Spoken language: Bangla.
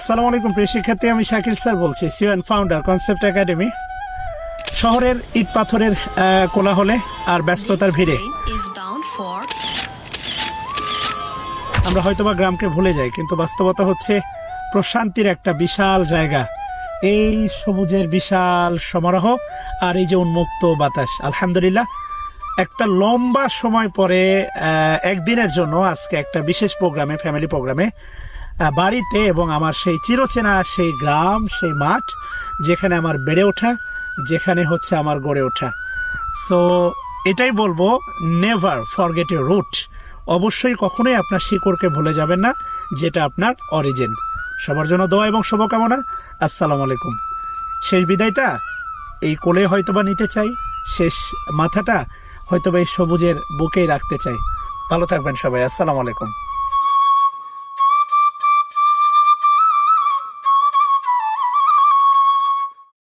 আসসালামু আলাইকুম প্রিয় শিক্ষার্থী, আমি শাকিল স্যার বলছি, CEO and founder Concept Academy. শহরের ইট পাথরের কোলাহলে আর ব্যস্ততার ভিড়ে আমরা হয়তোবা গ্রামকে ভুলে যাই, কিন্তু বাস্তবতা হচ্ছে প্রশান্তির একটা বিশাল জায়গা, এই সবুজের বিশাল সমারোহ আর এই যে উন্মুক্ত বাতাস। আলহামদুলিল্লাহ, একটা লম্বা সময় পরে একদিনের জন্য আজকে একটা বিশেষ প্রোগ্রামে, ফ্যামিলি প্রোগ্রামে বাড়িতে, এবং আমার সেই চিরচেনা সেই গ্রাম, সেই মাঠ যেখানে আমার বেড়ে ওঠা, যেখানে হচ্ছে আমার গড়ে ওঠা। সো এটাই বলবো, নেভার ফরগেট ইউর রুট। অবশ্যই কখনোই আপনার শিকড়কে ভুলে যাবেন না, যেটা আপনার অরিজিন। সবার জন্য দোয়া এবং শুভকামনা। আসসালামু আলাইকুম। শেষ বিদায়টা এই কোলে হয়তোবা নিতে চাই, শেষ মাথাটা হয়তোবা এই সবুজের বুকেই রাখতে চাই। ভালো থাকবেন সবাই। আসসালামু আলাইকুম।